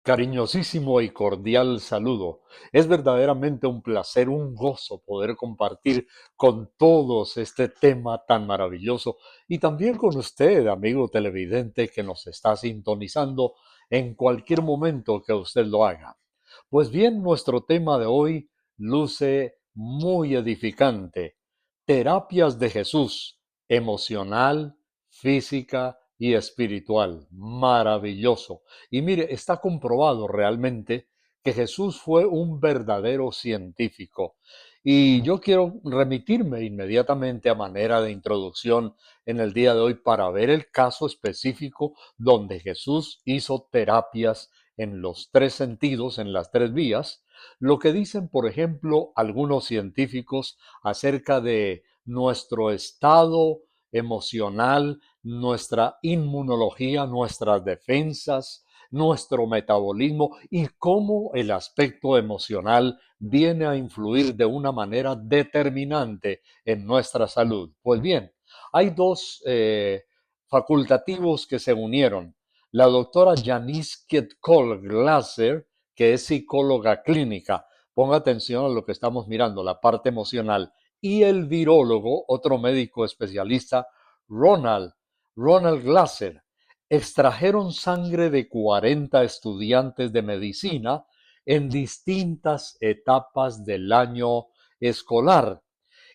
Cariñosísimo y cordial saludo. Es verdaderamente un placer, un gozo poder compartir con todos este tema tan maravilloso y también con usted, amigo televidente, que nos está sintonizando en cualquier momento que usted lo haga. Pues bien, nuestro tema de hoy luce muy edificante. Terapias de Jesús, emocional, física y espiritual. Maravilloso. Y mire, está comprobado realmente que Jesús fue un verdadero científico. Y yo quiero remitirme inmediatamente a manera de introducción en el día de hoy para ver el caso específico donde Jesús hizo terapias en los tres sentidos, en las tres vías, lo que dicen, por ejemplo, algunos científicos acerca de nuestro estado emocional, nuestra inmunología, nuestras defensas, nuestro metabolismo y cómo el aspecto emocional viene a influir de una manera determinante en nuestra salud. Pues bien, hay dos facultativos que se unieron. La doctora Janice Kitcol-Glasser, que es psicóloga clínica, ponga atención a lo que estamos mirando, la parte emocional, y el virólogo, otro médico especialista, Ronald Glasser, extrajeron sangre de 40 estudiantes de medicina en distintas etapas del año escolar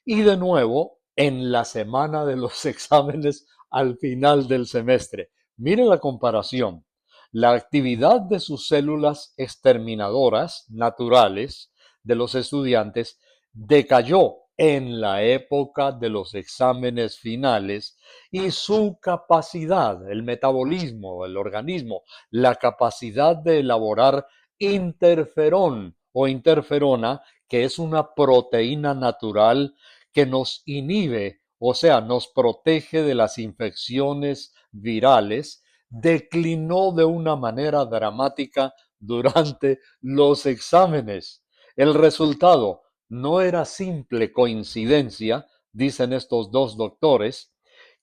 y de nuevo en la semana de los exámenes al final del semestre. Mire la comparación. La actividad de sus células exterminadoras naturales de los estudiantes decayó en la época de los exámenes finales y su capacidad, el metabolismo, el organismo, la capacidad de elaborar interferón o interferona, que es una proteína natural que nos inhibe, o sea, nos protege de las infecciones virales, declinó de una manera dramática durante los exámenes. El resultado no era simple coincidencia, dicen estos dos doctores,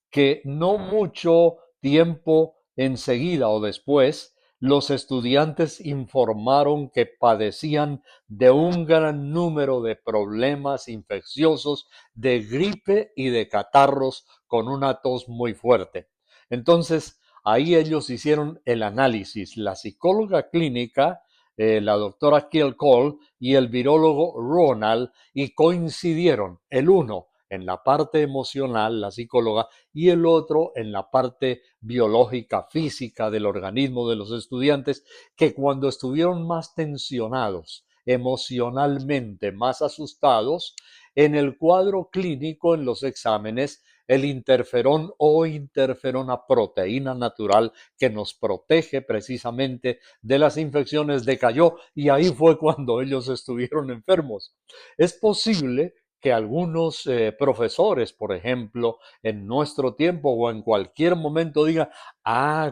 que no mucho tiempo enseguida o después, los estudiantes informaron que padecían de un gran número de problemas infecciosos, de gripe y de catarros con una tos muy fuerte. Entonces, ahí ellos hicieron el análisis. La psicóloga clínica, la doctora Kiel Cole y el virólogo Ronald, y coincidieron el uno en la parte emocional, la psicóloga, y el otro en la parte biológica, física del organismo de los estudiantes, que cuando estuvieron más tensionados, emocionalmente más asustados, en el cuadro clínico, en los exámenes, el interferón o interferona, proteína natural que nos protege precisamente de las infecciones, decayó y ahí fue cuando ellos estuvieron enfermos. Es posible que algunos profesores, por ejemplo, en nuestro tiempo o en cualquier momento digan,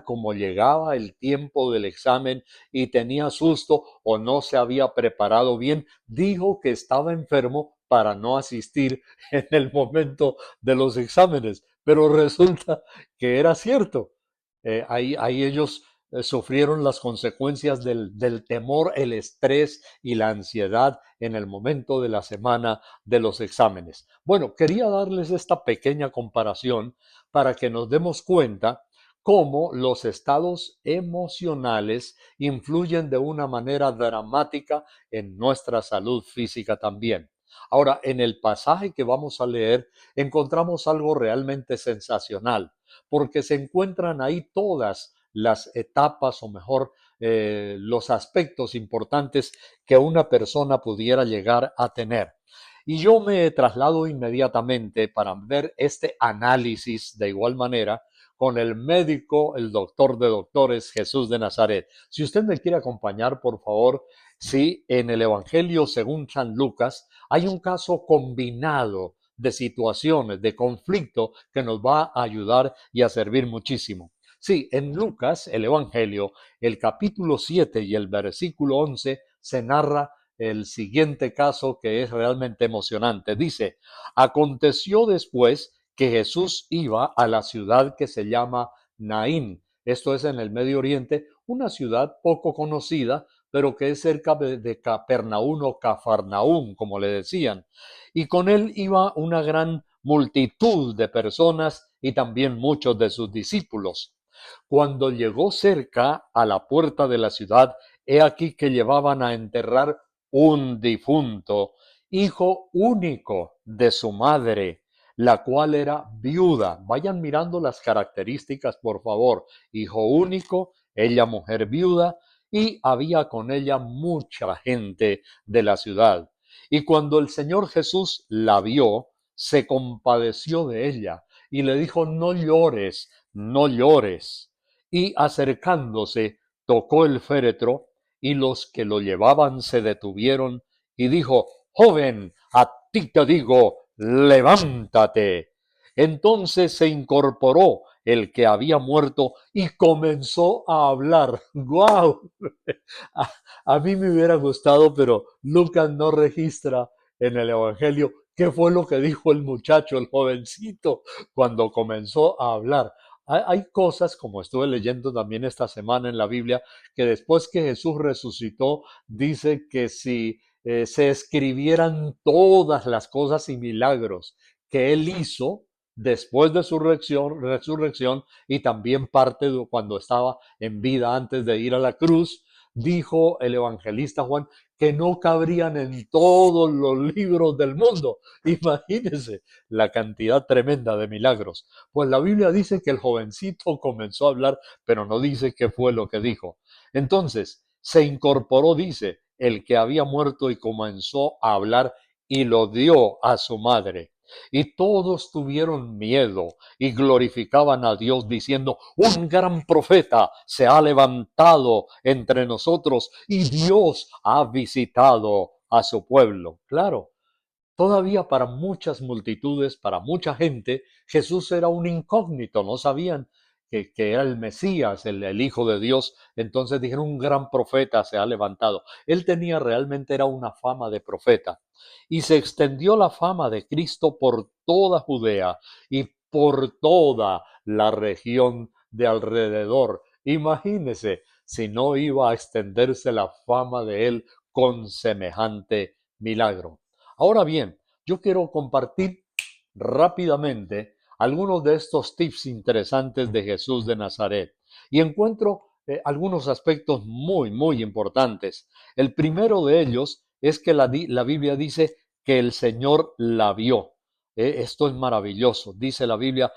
como llegaba el tiempo del examen y tenía susto o no se había preparado bien, dijo que estaba enfermo para no asistir en el momento de los exámenes, pero resulta que era cierto. Ahí ellos sufrieron las consecuencias del temor, el estrés y la ansiedad en el momento de la semana de los exámenes. Bueno, quería darles esta pequeña comparación para que nos demos cuenta cómo los estados emocionales influyen de una manera dramática en nuestra salud física también. Ahora, en el pasaje que vamos a leer, encontramos algo realmente sensacional, porque se encuentran ahí todas las etapas, o mejor, los aspectos importantes que una persona pudiera llegar a tener. Y yo me traslado inmediatamente para ver este análisis de igual manera con el médico, el doctor de doctores, Jesús de Nazaret. Si usted me quiere acompañar, por favor, sí, en el Evangelio según San Lucas hay un caso combinado de situaciones, de conflicto, que nos va a ayudar y a servir muchísimo. Sí, en Lucas, el Evangelio, el capítulo 7 y el versículo 11 se narra el siguiente caso que es realmente emocionante. Dice, aconteció después que Jesús iba a la ciudad que se llama Naín. Esto es en el Medio Oriente, una ciudad poco conocida, pero que es cerca de Capernaum o Cafarnaúm, como le decían. Y con él iba una gran multitud de personas y también muchos de sus discípulos. Cuando llegó cerca a la puerta de la ciudad, he aquí que llevaban a enterrar un difunto, hijo único de su madre, la cual era viuda. Vayan mirando las características, por favor. Hijo único, ella mujer viuda, y había con ella mucha gente de la ciudad. Y cuando el Señor Jesús la vio, se compadeció de ella y le dijo, no llores, no llores. Y acercándose, tocó el féretro, y los que lo llevaban se detuvieron, y dijo, joven, a ti te digo, levántate. Entonces se incorporó el que había muerto y comenzó a hablar. ¡Guau! A, a mí me hubiera gustado, pero Lucas no registra en el Evangelio qué fue lo que dijo el muchacho, el jovencito, cuando comenzó a hablar. Hay cosas, como estuve leyendo también esta semana en la Biblia, que después que Jesús resucitó, dice que si se escribieran todas las cosas y milagros que él hizo después de su resurrección y también parte de cuando estaba en vida antes de ir a la cruz, dijo el evangelista Juan que no cabrían en todos los libros del mundo. Imagínense la cantidad tremenda de milagros. Pues la Biblia dice que el jovencito comenzó a hablar, pero no dice qué fue lo que dijo. Entonces, se incorporó, dice, el que había muerto y comenzó a hablar y lo dio a su madre. Y todos tuvieron miedo y glorificaban a Dios diciendo, un gran profeta se ha levantado entre nosotros y Dios ha visitado a su pueblo. Claro, todavía para muchas multitudes, para mucha gente, Jesús era un incógnito, no sabían que era el Mesías, el Hijo de Dios. Entonces dijeron, un gran profeta se ha levantado. Él tenía realmente, era una fama de profeta. Y se extendió la fama de Cristo por toda Judea y por toda la región de alrededor. Imagínese si no iba a extenderse la fama de él con semejante milagro. Ahora bien, yo quiero compartir rápidamente algunos de estos tips interesantes de Jesús de Nazaret y encuentro algunos aspectos muy importantes. El primero de ellos es que la Biblia dice que el Señor la vio. Esto es maravilloso. Dice la Biblia,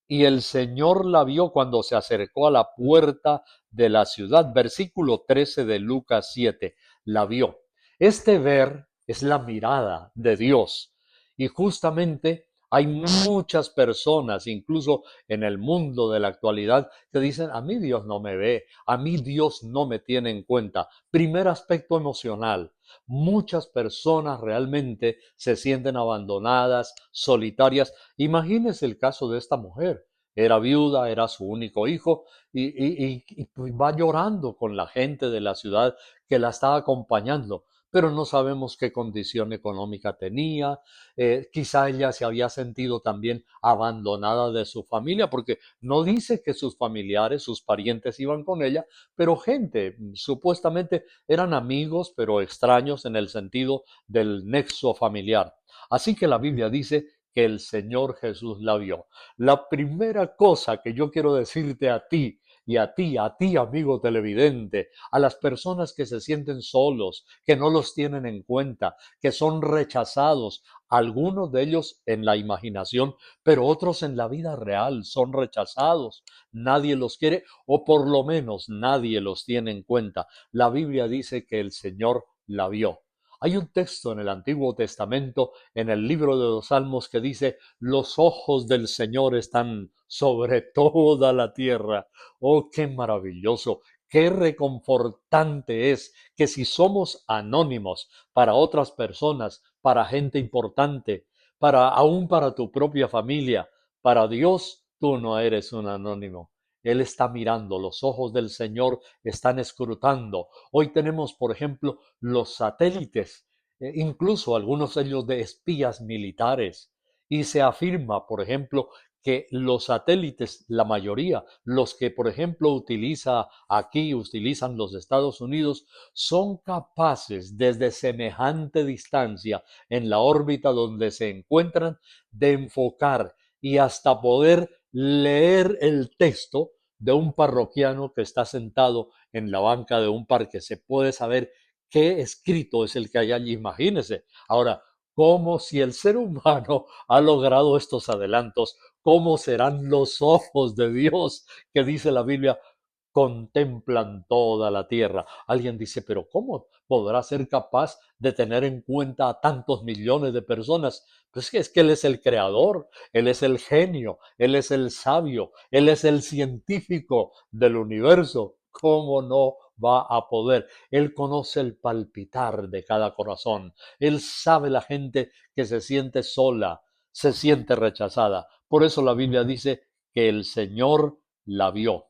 y el Señor la vio cuando se acercó a la puerta de la ciudad. Versículo 13 de Lucas 7. La vio. Este ver es la mirada de Dios. Y justamente hay muchas personas, incluso en el mundo de la actualidad, que dicen, a mí Dios no me ve, a mí Dios no me tiene en cuenta. Primer aspecto emocional. Muchas personas realmente se sienten abandonadas, solitarias. Imagínese el caso de esta mujer. Era viuda, era su único hijo y pues va llorando con la gente de la ciudad que la está acompañando, pero no sabemos qué condición económica tenía. Quizá ella se había sentido también abandonada de su familia, porque no dice que sus familiares, sus parientes iban con ella, pero gente, supuestamente eran amigos, pero extraños en el sentido del nexo familiar. Así que la Biblia dice que el Señor Jesús la vio. La primera cosa que yo quiero decirte a ti, y a ti, amigo televidente, a las personas que se sienten solos, que no los tienen en cuenta, que son rechazados, algunos de ellos en la imaginación, pero otros en la vida real son rechazados. Nadie los quiere o por lo menos nadie los tiene en cuenta. La Biblia dice que el Señor la vio. Hay un texto en el Antiguo Testamento, en el libro de los Salmos, que dice, los ojos del Señor están sobre toda la tierra. Oh, qué maravilloso, qué reconfortante es que si somos anónimos para otras personas, para gente importante, aún para tu propia familia, para Dios, tú no eres un anónimo. Él está mirando, los ojos del Señor están escrutando. Hoy tenemos, por ejemplo, los satélites, incluso algunos de ellos de espías militares. Y se afirma, por ejemplo, que los satélites, la mayoría, los que por ejemplo utilizan los Estados Unidos, son capaces desde semejante distancia en la órbita donde se encuentran de enfocar y hasta poder leer el texto de un parroquiano que está sentado en la banca de un parque. Se puede saber qué escrito es el que hay allí. Imagínense. Ahora, como si el ser humano ha logrado estos adelantos, ¿cómo serán los ojos de Dios que dice la Biblia? Contemplan toda la tierra. Alguien dice, pero ¿cómo podrá ser capaz de tener en cuenta a tantos millones de personas? Pues es que Él es el creador, Él es el genio, Él es el sabio, Él es el científico del universo. ¿Cómo no va a poder? Él conoce el palpitar de cada corazón. Él sabe la gente que se siente sola, se siente rechazada. Por eso la Biblia dice que el Señor la vio.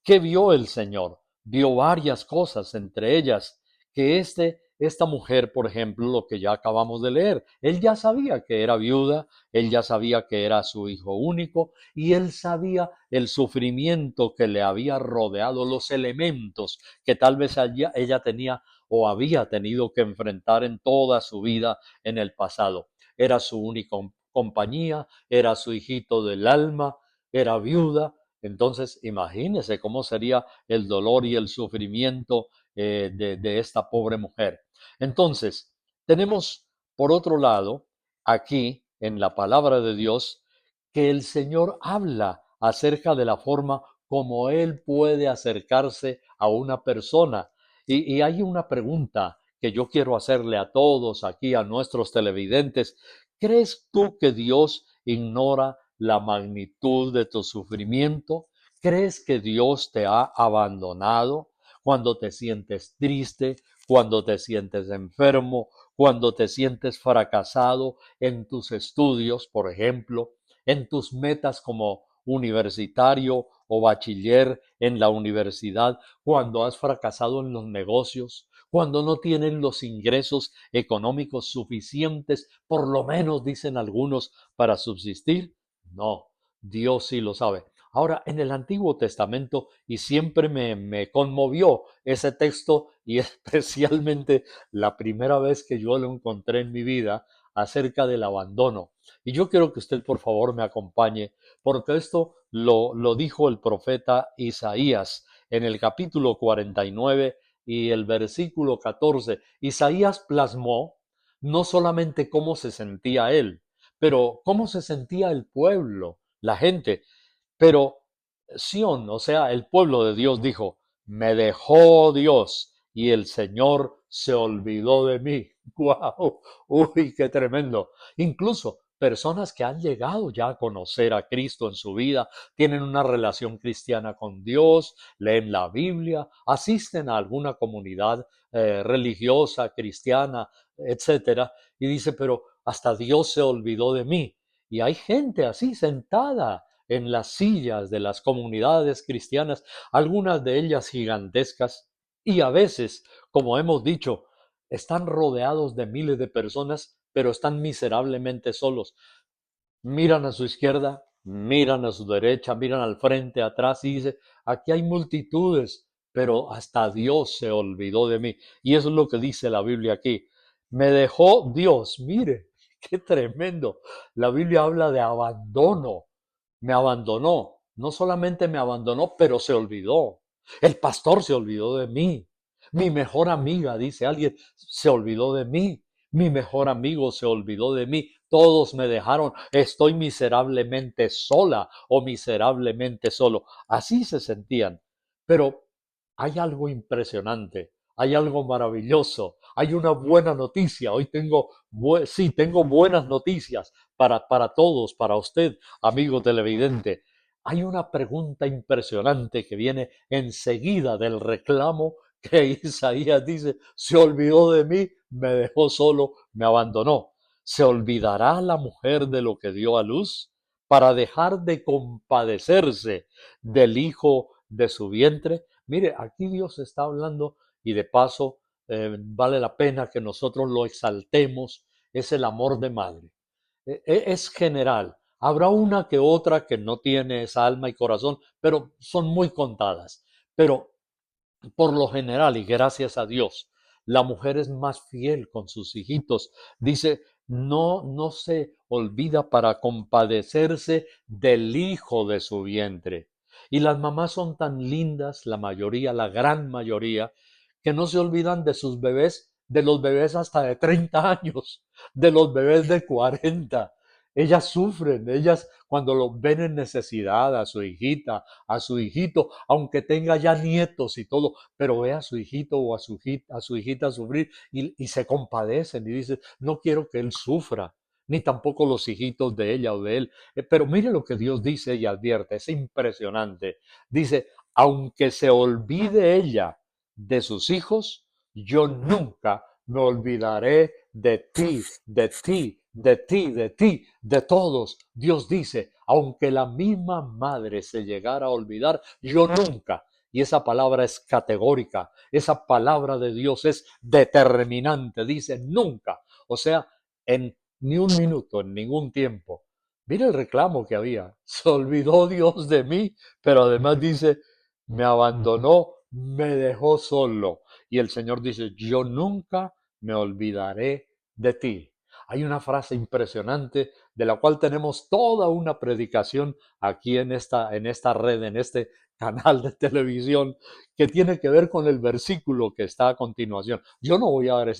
¿Qué vio el Señor? Vio varias cosas, entre ellas que esta mujer, por ejemplo, lo que ya acabamos de leer, él ya sabía que era viuda, él ya sabía que era su hijo único y él sabía el sufrimiento que le había rodeado, los elementos que tal vez ella tenía o había tenido que enfrentar en toda su vida en el pasado. Era su única compañía, era su hijito del alma, era viuda. Entonces, imagínese cómo sería el dolor y el sufrimiento de esta pobre mujer. Entonces, tenemos, por otro lado, aquí en la palabra de Dios, que el Señor habla acerca de la forma como Él puede acercarse a una persona. Y hay una pregunta que yo quiero hacerle a todos aquí, a nuestros televidentes. ¿Crees tú que Dios ignora la magnitud de tu sufrimiento? ¿Crees que Dios te ha abandonado cuando te sientes triste, cuando te sientes enfermo, cuando te sientes fracasado en tus estudios, por ejemplo, en tus metas como universitario o bachiller en la universidad, cuando has fracasado en los negocios, cuando no tienen los ingresos económicos suficientes, por lo menos dicen algunos, para subsistir? No, Dios sí lo sabe. Ahora, en el Antiguo Testamento, y siempre me conmovió ese texto, y especialmente la primera vez que yo lo encontré en mi vida, acerca del abandono. Y yo quiero que usted, por favor, me acompañe, porque esto lo dijo el profeta Isaías en el capítulo 49 y el versículo 14. Isaías plasmó no solamente cómo se sentía él, pero cómo se sentía el pueblo, la gente. Pero Sión, o sea, el pueblo de Dios dijo, me dejó Dios y el Señor se olvidó de mí. ¡Guau! ¡Uy, qué tremendo! Incluso personas que han llegado ya a conocer a Cristo en su vida, tienen una relación cristiana con Dios, leen la Biblia, asisten a alguna comunidad religiosa, cristiana, etcétera, y dice, pero hasta Dios se olvidó de mí. Y hay gente así sentada en las sillas de las comunidades cristianas, algunas de ellas gigantescas, y a veces, como hemos dicho, están rodeados de miles de personas, pero están miserablemente solos. Miran a su izquierda, miran a su derecha, miran al frente, atrás y dice, aquí hay multitudes, pero hasta Dios se olvidó de mí. Y eso es lo que dice la Biblia aquí. Me dejó Dios, mire, qué tremendo. La Biblia habla de abandono. Me abandonó. No solamente me abandonó, pero se olvidó. El pastor se olvidó de mí. Mi mejor amiga, dice alguien, se olvidó de mí. Mi mejor amigo se olvidó de mí. Todos me dejaron. Estoy miserablemente sola o miserablemente solo. Así se sentían. Pero hay algo impresionante. Hay algo maravilloso. Hay una buena noticia. Hoy sí, tengo buenas noticias para todos, para usted, amigo televidente. Hay una pregunta impresionante que viene enseguida del reclamo que Isaías dice, se olvidó de mí, me dejó solo, me abandonó. ¿Se olvidará la mujer de lo que dio a luz para dejar de compadecerse del hijo de su vientre? Mire, aquí Dios está hablando y de paso vale la pena que nosotros lo exaltemos, es el amor de madre. Es general. Habrá una que otra que no tiene esa alma y corazón, pero son muy contadas. Pero por lo general, y gracias a Dios, la mujer es más fiel con sus hijitos. Dice, no se olvida para compadecerse del hijo de su vientre. Y las mamás son tan lindas, la mayoría, la gran mayoría, que no se olvidan de sus bebés, de los bebés hasta de 30 años, de los bebés de 40. Ellas sufren, ellas cuando lo ven en necesidad, a su hijita, a su hijito, aunque tenga ya nietos y todo, pero ve a su hijito o a su hijita sufrir y se compadecen y dicen, no quiero que él sufra, ni tampoco los hijitos de ella o de él. Pero mire lo que Dios dice y advierte, es impresionante. Dice, aunque se olvide ella de sus hijos, yo nunca me olvidaré de ti, de ti, de ti, de ti, de todos. Dios dice, aunque la misma madre se llegara a olvidar, yo nunca. Y esa palabra es categórica, esa palabra de Dios es determinante, dice nunca. O sea, en ni un minuto, en ningún tiempo. Mira el reclamo que había. Se olvidó Dios de mí, pero además dice, me abandonó, me dejó solo. Y el Señor dice, yo nunca me olvidaré de ti. Hay una frase impresionante de la cual tenemos toda una predicación aquí en esta red, en este canal de televisión, que tiene que ver con el versículo que está a continuación. Yo no voy a dar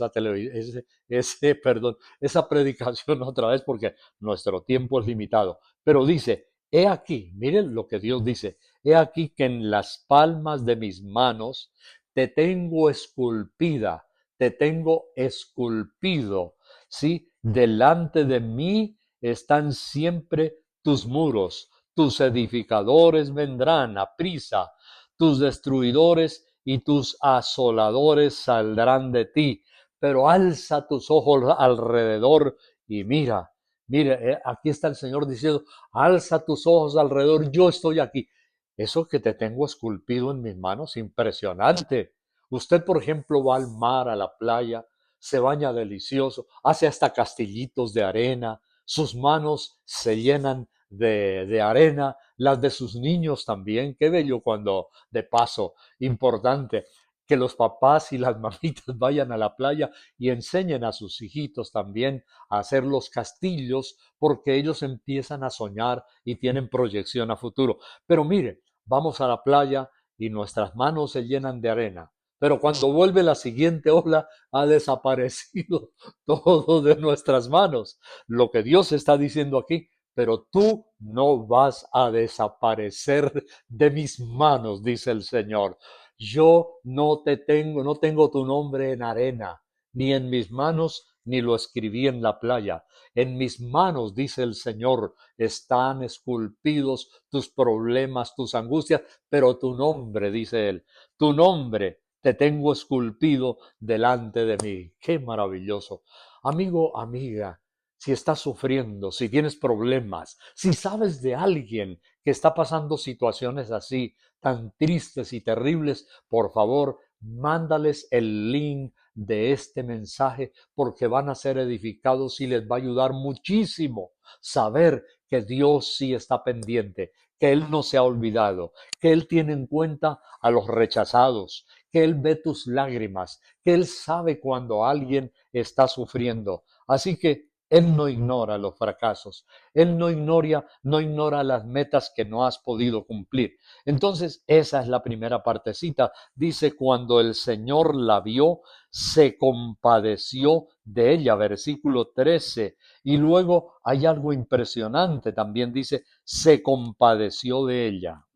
perdón, esa predicación otra vez porque nuestro tiempo es limitado, pero dice, he aquí, miren lo que Dios dice, he aquí que en las palmas de mis manos te tengo esculpida, te tengo esculpido, ¿sí? Delante de mí están siempre tus muros, tus edificadores vendrán a prisa, tus destruidores y tus asoladores saldrán de ti, pero alza tus ojos alrededor y mira, mire, aquí está el Señor diciendo, alza tus ojos alrededor, yo estoy aquí. Eso que te tengo esculpido en mis manos, impresionante. Usted, por ejemplo, va al mar, a la playa, se baña delicioso, hace hasta castillitos de arena, sus manos se llenan de arena, las de sus niños también. Qué bello cuando, de paso, importante, que los papás y las mamitas vayan a la playa y enseñen a sus hijitos también a hacer los castillos, porque ellos empiezan a soñar y tienen proyección a futuro. Pero mire, vamos a la playa y nuestras manos se llenan de arena. Pero cuando vuelve la siguiente ola, ha desaparecido todo de nuestras manos. Lo que Dios está diciendo aquí, pero tú no vas a desaparecer de mis manos, dice el Señor. Yo no te tengo, no tengo tu nombre en arena, ni en mis manos, ni lo escribí en la playa. En mis manos, dice el Señor, están esculpidos tus problemas, tus angustias, pero tu nombre, dice Él, tu nombre te tengo esculpido delante de mí. Qué maravilloso. Amigo, amiga, si estás sufriendo, si tienes problemas, si sabes de alguien que está pasando situaciones así, tan tristes y terribles, por favor, mándales el link de este mensaje porque van a ser edificados y les va a ayudar muchísimo saber que Dios sí está pendiente, que Él no se ha olvidado, que Él tiene en cuenta a los rechazados, que Él ve tus lágrimas, que Él sabe cuando alguien está sufriendo. Así que Él no ignora los fracasos, Él no ignora las metas que no has podido cumplir. Entonces, esa es la primera partecita. Dice, cuando el Señor la vio, se compadeció de ella, versículo 13. Y luego hay algo impresionante, también dice, se compadeció de ella.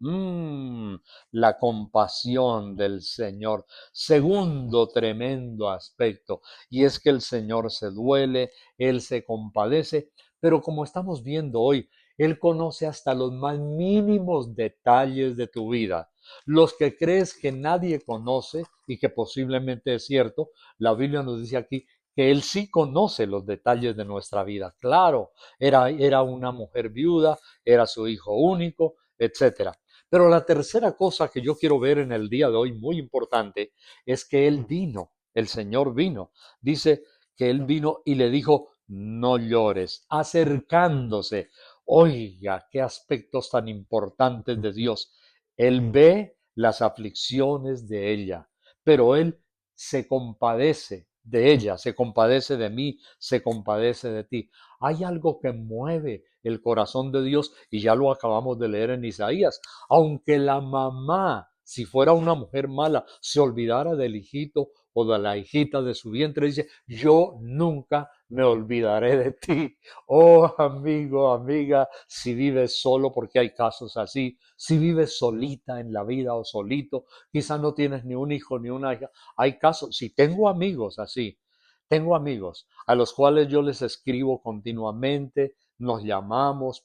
La compasión del Señor. Segundo tremendo aspecto, y es que el Señor se duele, Él se compadece, pero como estamos viendo hoy, Él conoce hasta los más mínimos detalles de tu vida. Los que crees que nadie conoce y que posiblemente es cierto, la Biblia nos dice aquí que Él sí conoce los detalles de nuestra vida. Claro, era una mujer viuda, era su hijo único, etcétera. Pero la tercera cosa que yo quiero ver en el día de hoy, muy importante, es que Él vino, el Señor vino. Dice que Él vino y le dijo, no llores, acercándose. Oiga, qué aspectos tan importantes de Dios. Él ve las aflicciones de ella, pero Él se compadece de ella, se compadece de mí, se compadece de ti. Hay algo que mueve el corazón de Dios y ya lo acabamos de leer en Isaías. Aunque la mamá, si fuera una mujer mala, se olvidara del hijito o de la hijita de su vientre, dice, yo nunca me olvidaré de ti. Oh, amigo, amiga, si vives solo, porque hay casos así, si vives solita en la vida o solito, quizás no tienes ni un hijo ni una hija. Hay casos, si tengo amigos así, tengo amigos a los cuales yo les escribo continuamente, nos llamamos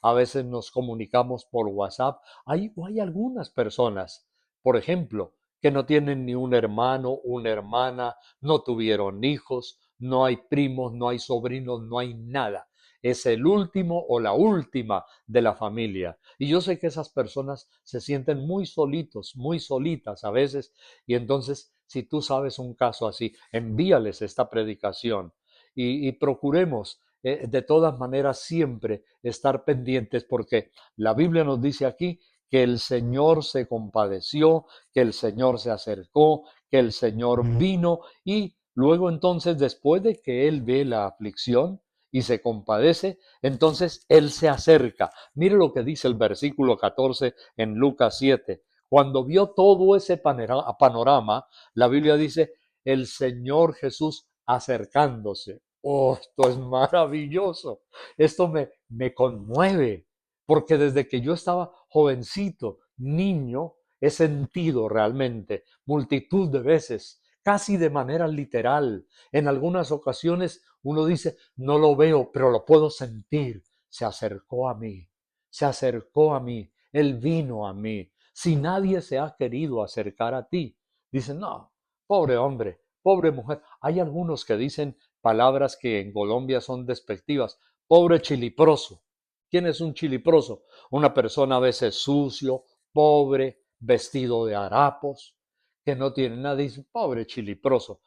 a veces nos comunicamos por WhatsApp. Hay algunas personas, por ejemplo, que no tienen ni un hermano, una hermana, no tuvieron hijos, no hay primos, no hay sobrinos, no hay nada. Es el último o la última de la familia. Y yo sé que esas personas se sienten muy solitos, muy solitas a veces. Y entonces, si tú sabes un caso así, envíales esta predicación y procuremos de todas maneras siempre estar pendientes porque la Biblia nos dice aquí que el Señor se compadeció, que el Señor se acercó, que el Señor vino y luego entonces después de que Él ve la aflicción y se compadece, entonces Él se acerca. Mire lo que dice el versículo 14 en Lucas 7. Cuando vio todo ese panorama, la Biblia dice, el Señor Jesús acercándose. Oh, esto es maravilloso. Esto me conmueve, porque desde que yo estaba jovencito, niño, he sentido realmente multitud de veces, casi de manera literal. En algunas ocasiones uno dice, no lo veo, pero lo puedo sentir. Se acercó a mí, se acercó a mí, Él vino a mí. Si nadie se ha querido acercar a ti, dicen, no, pobre hombre, pobre mujer. Hay algunos que dicen palabras que en Colombia son despectivas. Pobre chiliproso. ¿Quién es un chiliproso? Una persona a veces sucio, pobre, vestido de harapos, que no tiene nada. Dice, pobre chiliproso.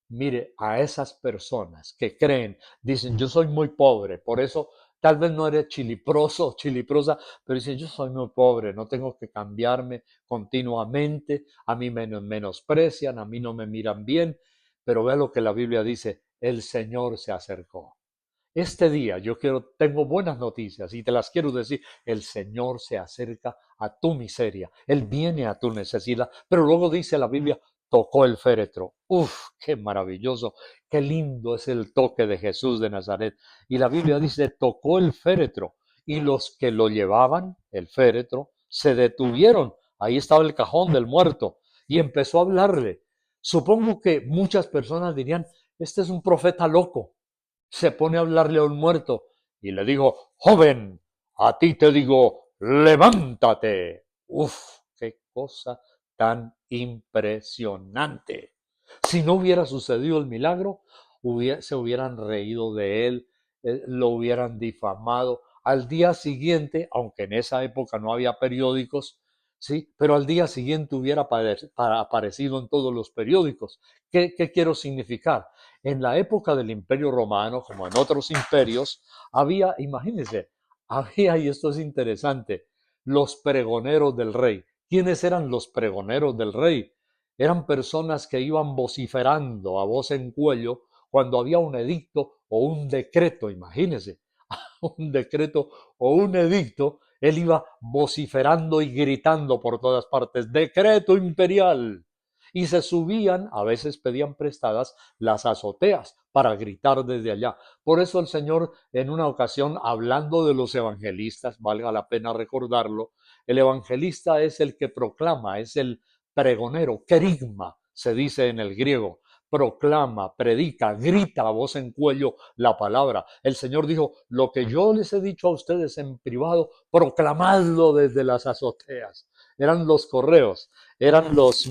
Mire, a esas personas que creen, dicen, yo soy muy pobre, por eso tal vez no eres chiliproso o chiliprosa, pero dicen, yo soy muy pobre, no tengo que cambiarme continuamente, a mí me menosprecian, a mí no me miran bien, pero vea lo que la Biblia dice, el Señor se acercó. Este día tengo buenas noticias y te las quiero decir. El Señor se acerca a tu miseria. Él viene a tu necesidad. Pero luego dice la Biblia, tocó el féretro. Uf, qué maravilloso, qué lindo es el toque de Jesús de Nazaret. Y la Biblia dice, tocó el féretro. Y los que lo llevaban, el féretro, se detuvieron. Ahí estaba el cajón del muerto. Y empezó a hablarle. Supongo que muchas personas dirían, este es un profeta loco, se pone a hablarle a un muerto y le dijo, joven, a ti te digo, levántate. Uf, qué cosa tan impresionante. Si no hubiera sucedido el milagro, se hubieran reído de él, lo hubieran difamado. Al día siguiente, aunque en esa época no había periódicos, sí, pero al día siguiente hubiera aparecido en todos los periódicos. ¿Qué quiero significar? En la época del Imperio Romano, como en otros imperios, había, imagínense, había, y esto es interesante, los pregoneros del rey. ¿Quiénes eran los pregoneros del rey? Eran personas que iban vociferando a voz en cuello cuando había un edicto o un decreto, imagínense, un decreto o un edicto, él iba vociferando y gritando por todas partes, decreto imperial. Y se subían, a veces pedían prestadas las azoteas para gritar desde allá. Por eso el Señor en una ocasión, hablando de los evangelistas, valga la pena recordarlo, el evangelista es el que proclama, es el pregonero, querigma, se dice en el griego, proclama, predica, grita a voz en cuello la palabra. El Señor dijo, lo que yo les he dicho a ustedes en privado, proclamadlo desde las azoteas. Eran los correos, eran los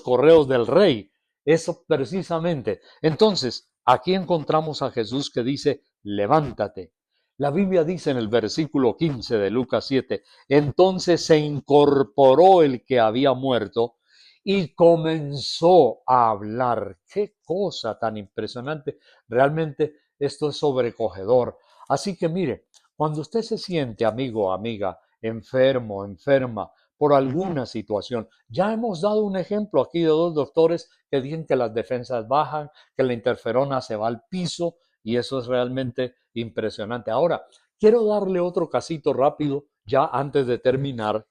correos del rey. Eso precisamente. Entonces, aquí encontramos a Jesús que dice, levántate. La Biblia dice en el versículo 15 de Lucas 7, entonces se incorporó el que había muerto y comenzó a hablar. Qué cosa tan impresionante. Realmente esto es sobrecogedor. Así que mire, cuando usted se siente, amigo o amiga, enfermo, enferma, por alguna situación, ya hemos dado un ejemplo aquí de dos doctores que dicen que las defensas bajan, que la interferona se va al piso, y eso es realmente impresionante. Ahora, quiero darle otro casito rápido, ya antes de terminar,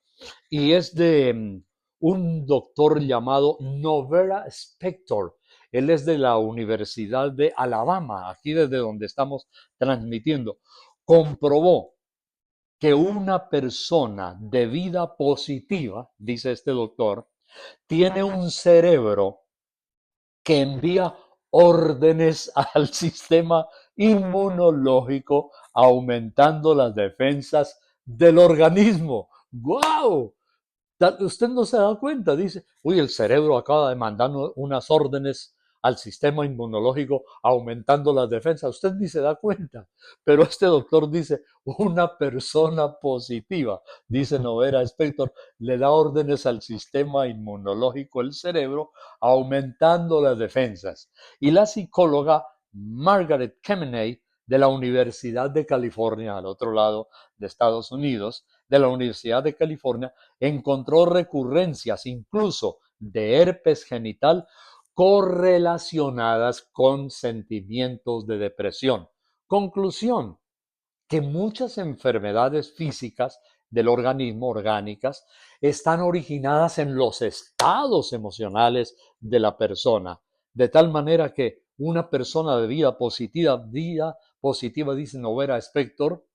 y es de un doctor llamado Novera Spector. Él es de la Universidad de Alabama, aquí desde donde estamos transmitiendo. Comprobó que una persona de vida positiva, dice este doctor, tiene un cerebro que envía órdenes al sistema inmunológico, aumentando las defensas del organismo. ¡Guau! Usted no se da cuenta, dice, uy, el cerebro acaba de mandar unas órdenes al sistema inmunológico aumentando las defensas. Usted ni se da cuenta, pero este doctor dice, una persona positiva, dice Novera Spector, le da órdenes al sistema inmunológico, el cerebro, aumentando las defensas. Y la psicóloga Margaret Kemeney de la Universidad de California, al otro lado de Estados Unidos, de la Universidad de California, encontró recurrencias incluso de herpes genital correlacionadas con sentimientos de depresión. Conclusión, que muchas enfermedades físicas del organismo, orgánicas, están originadas en los estados emocionales de la persona, de tal manera que una persona de vida positiva, dice Novera Spector,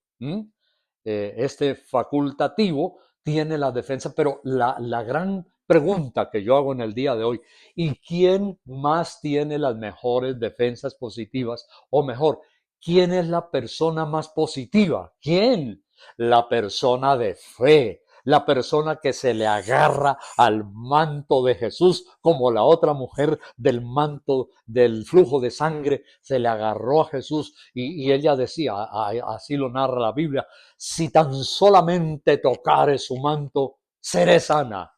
este facultativo tiene la defensa, pero la gran pregunta que yo hago en el día de hoy, ¿y quién más tiene las mejores defensas positivas? O mejor, ¿quién es la persona más positiva? ¿Quién? La persona de fe, la persona que se le agarra al manto de Jesús, como la otra mujer del manto del flujo de sangre se le agarró a Jesús y ella decía, así lo narra la Biblia, si tan solamente tocare su manto, seré sana.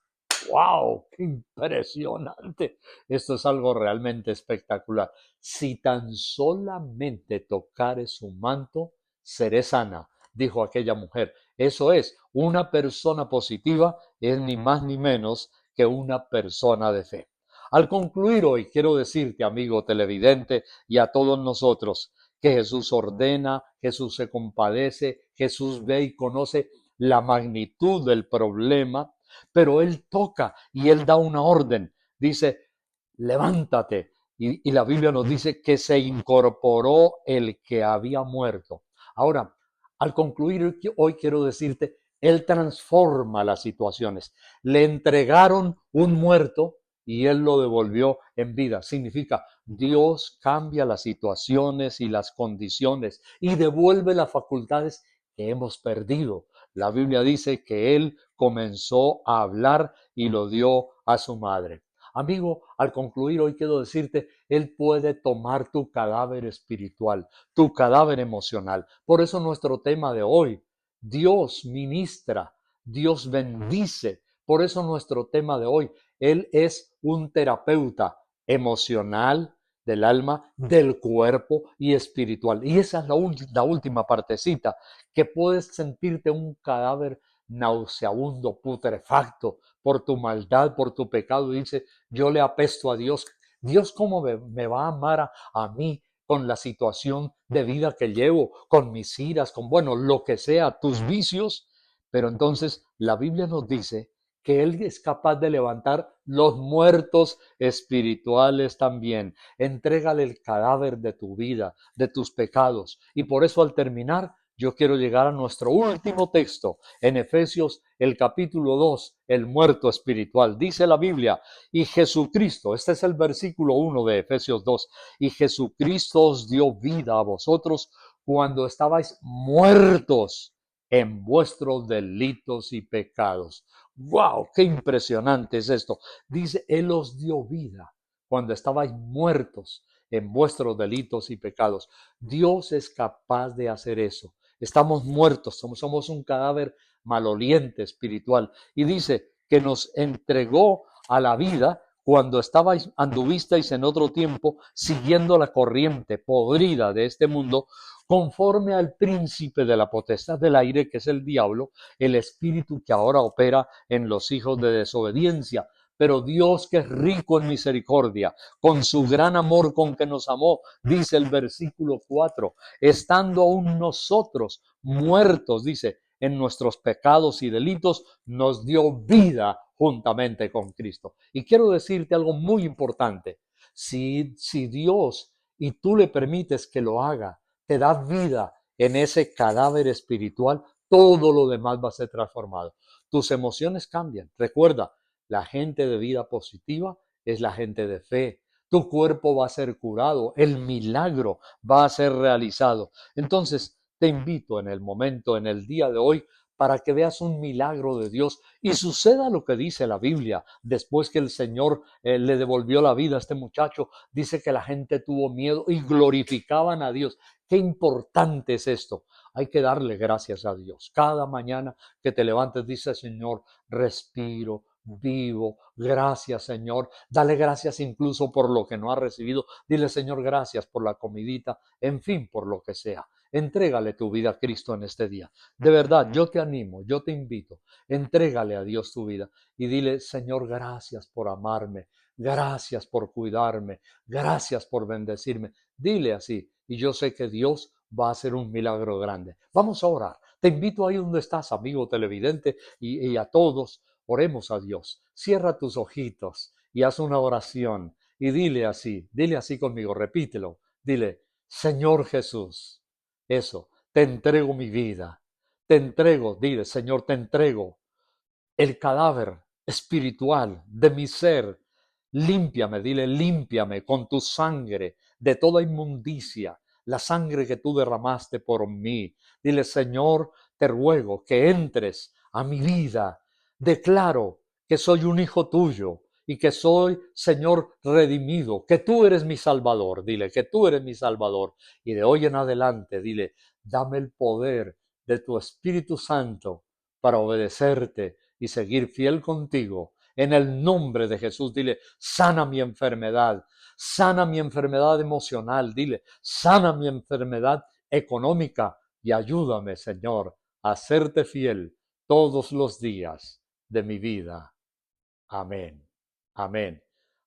¡Wow! ¡Qué impresionante! Esto es algo realmente espectacular. Si tan solamente tocare su manto, seré sana, dijo aquella mujer. Eso es, una persona positiva es ni más ni menos que una persona de fe. Al concluir hoy, quiero decirte, amigo televidente, y a todos nosotros, que Jesús ordena, Jesús se compadece, Jesús ve y conoce la magnitud del problema, pero Él toca y Él da una orden. Dice, levántate. Y la Biblia nos dice que se incorporó el que había muerto. Ahora, al concluir hoy quiero decirte, Él transforma las situaciones. Le entregaron un muerto y Él lo devolvió en vida. Significa, Dios cambia las situaciones y las condiciones y devuelve las facultades que hemos perdido. La Biblia dice que Él comenzó a hablar y lo dio a su madre. Amigo, al concluir hoy quiero decirte, Él puede tomar tu cadáver espiritual, tu cadáver emocional. Por eso nuestro tema de hoy, Dios ministra, Dios bendice. Por eso nuestro tema de hoy, Él es un terapeuta emocional, del alma, del cuerpo y espiritual. Y esa es la última partecita, que puedes sentirte un cadáver nauseabundo, putrefacto, por tu maldad, por tu pecado, y dice, yo le apesto a Dios. Dios, ¿cómo me va a amar a mí con la situación de vida que llevo, con mis iras, con, bueno, lo que sea, tus vicios? Pero entonces la Biblia nos dice que Él es capaz de levantar los muertos espirituales también. Entrégale el cadáver de tu vida, de tus pecados. Y por eso al terminar, yo quiero llegar a nuestro último texto, en Efesios el capítulo 2, el muerto espiritual. Dice la Biblia, y Jesucristo, este es el versículo 1 de Efesios 2, y Jesucristo os dio vida a vosotros cuando estabais muertos en vuestros delitos y pecados. ¡Wow! ¡Qué impresionante es esto! Dice, Él os dio vida cuando estabais muertos en vuestros delitos y pecados. Dios es capaz de hacer eso. Estamos muertos, somos un cadáver maloliente espiritual. Y dice que nos entregó a la vida cuando anduvisteis en otro tiempo siguiendo la corriente podrida de este mundo, conforme al príncipe de la potestad del aire, que es el diablo, el espíritu que ahora opera en los hijos de desobediencia. Pero Dios, que es rico en misericordia, con su gran amor con que nos amó, dice el versículo 4, estando aún nosotros muertos, dice, en nuestros pecados y delitos, nos dio vida juntamente con Cristo. Y quiero decirte algo muy importante. Si Dios, y tú le permites que lo haga, te da vida en ese cadáver espiritual, todo lo demás va a ser transformado. Tus emociones cambian. Recuerda, la gente de vida positiva es la gente de fe. Tu cuerpo va a ser curado, el milagro va a ser realizado. Entonces, te invito en el momento, en el día de hoy, para que veas un milagro de Dios y suceda lo que dice la Biblia. Después que el Señor le devolvió la vida a este muchacho, dice que la gente tuvo miedo y glorificaban a Dios. Qué importante es esto. Hay que darle gracias a Dios. Cada mañana que te levantes, dice: Señor, respiro, vivo. Gracias, Señor. Dale gracias incluso por lo que no has recibido. Dile: Señor, gracias por la comidita. En fin, por lo que sea. Entrégale tu vida a Cristo en este día. De verdad, yo te animo, yo te invito. Entrégale a Dios tu vida y dile: Señor, gracias por amarme. Gracias por cuidarme. Gracias por bendecirme. Dile así. Y yo sé que Dios va a hacer un milagro grande. Vamos a orar. Te invito ahí donde estás, amigo televidente, y a todos. Oremos a Dios. Cierra tus ojitos y haz una oración. Y dile así conmigo, repítelo. Dile: Señor Jesús, eso, te entrego mi vida. Te entrego, dile: Señor, te entrego el cadáver espiritual de mi ser. Límpiame, dile: límpiame con tu sangre de toda inmundicia, la sangre que tú derramaste por mí. Dile: Señor, te ruego que entres a mi vida. Declaro que soy un hijo tuyo y que soy, Señor, redimido, que tú eres mi Salvador. Dile que tú eres mi Salvador. Y de hoy en adelante, dile: dame el poder de tu Espíritu Santo para obedecerte y seguir fiel contigo. En el nombre de Jesús, dile: sana mi enfermedad emocional, dile: sana mi enfermedad económica y ayúdame, Señor, a serte fiel todos los días de mi vida. Amén. Amén.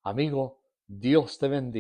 Amigo, Dios te bendiga.